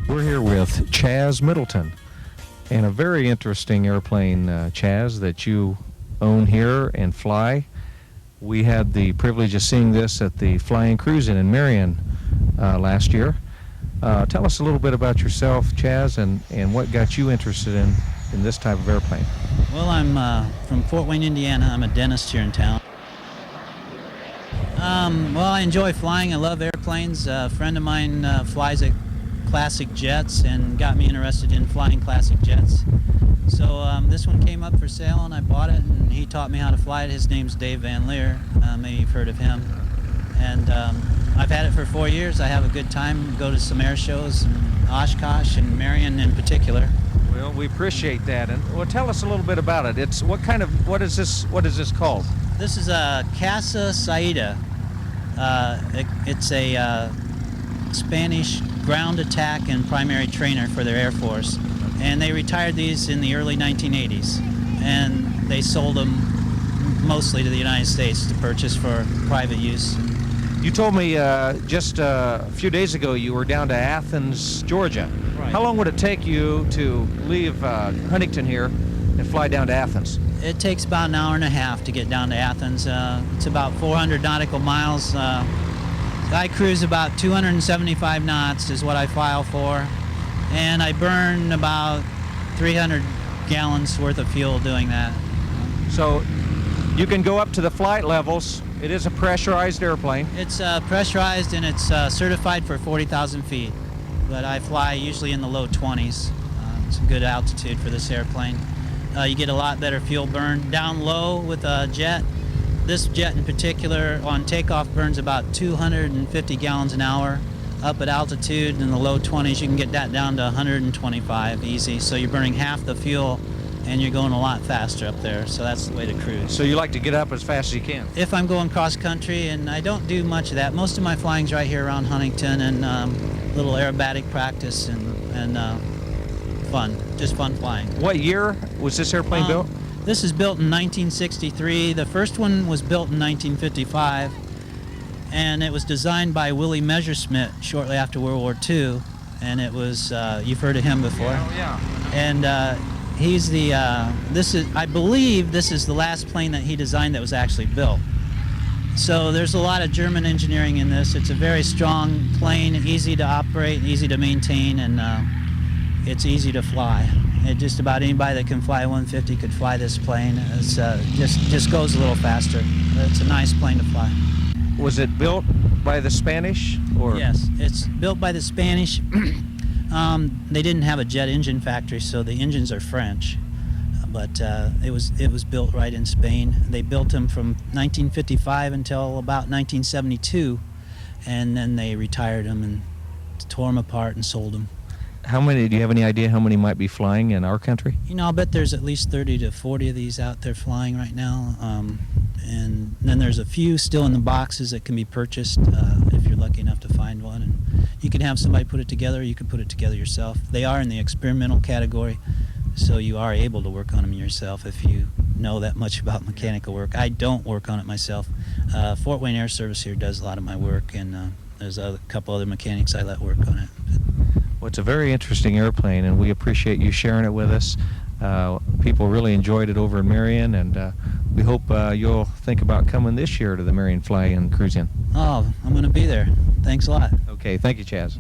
We're here with Chaz Middleton, and a very interesting airplane, Chaz, that you own here and fly. We had the privilege of seeing this at the Flying Cruise in Marion last year. Tell us a little bit about yourself, Chaz, and what got you interested in this type of airplane. Well, I'm from Fort Wayne, Indiana. I'm a dentist here in town. Well, I enjoy flying. I love airplanes. A friend of mine flies at classic jets and got me interested in flying classic jets. So this one came up for sale and I bought it, and he taught me how to fly it. His name's Dave Van Leer. Maybe you've heard of him. And I've had it for 4 years. I have a good time. Go to some air shows in Oshkosh and Marion in particular. Well, we appreciate that. And well, tell us a little bit about it. It's what is this called? This is a Casa Saeta. It's a Spanish ground attack and primary trainer for their Air Force. And they retired these in the early 1980s. And they sold them mostly to the United States to purchase for private use. You told me just a few days ago you were down to Athens, Georgia. Right. How long would it take you to leave Huntington here and fly down to Athens? It takes about an hour and a half to get down to Athens. It's about 400 nautical miles. I cruise about 275 knots is what I file for, and I burn about 300 gallons worth of fuel doing that. So you can go up to the flight levels. It is a pressurized airplane. It's pressurized and it's certified for 40,000 feet, but I fly usually in the low 20s. It's a good altitude for this airplane. You get a lot better fuel burn. Down low with a jet, this jet in particular on takeoff burns about 250 gallons an hour. Up at altitude in the low 20s, you can get that down to 125 easy. So you're burning half the fuel and you're going a lot faster up there. So that's the way to cruise. So you like to get up as fast as you can? If I'm going cross country, and I don't do much of that. Most of my flying's right here around Huntington, and little aerobatic practice and fun, just fun flying. What year was this airplane built? This is built in 1963. The first one was built in 1955, and it was designed by Willie Messerschmitt shortly after World War II, and it was, you've heard of him before. Yeah. And he's the, I believe this is the last plane that he designed that was actually built. So there's a lot of German engineering in this. It's a very strong plane, easy to operate, easy to maintain, and it's easy to fly. Just about anybody that can fly 150 could fly this plane. It's just goes a little faster. It's a nice plane to fly. Was it built by the Spanish? Or? Yes, it's built by the Spanish. They didn't have a jet engine factory, so the engines are French. But it was built right in Spain. They built them from 1955 until about 1972, and then they retired them and tore them apart and sold them. How many, do you have any idea how many might be flying in our country? You know, I'll bet there's at least 30 to 40 of these out there flying right now. And then there's a few still in the boxes that can be purchased if you're lucky enough to find one. And you can have somebody put it together, or you can put it together yourself. They are in the experimental category, so you are able to work on them yourself if you know that much about mechanical work. I don't work on it myself. Fort Wayne Air Service here does a lot of my work, and there's a couple other mechanics I let work on it. Well, it's a very interesting airplane, and we appreciate you sharing it with us. People really enjoyed it over in Marion, and we hope you'll think about coming this year to the Marion Fly and Cruise In. Oh, I'm going to be there. Thanks a lot. Okay, thank you, Chaz.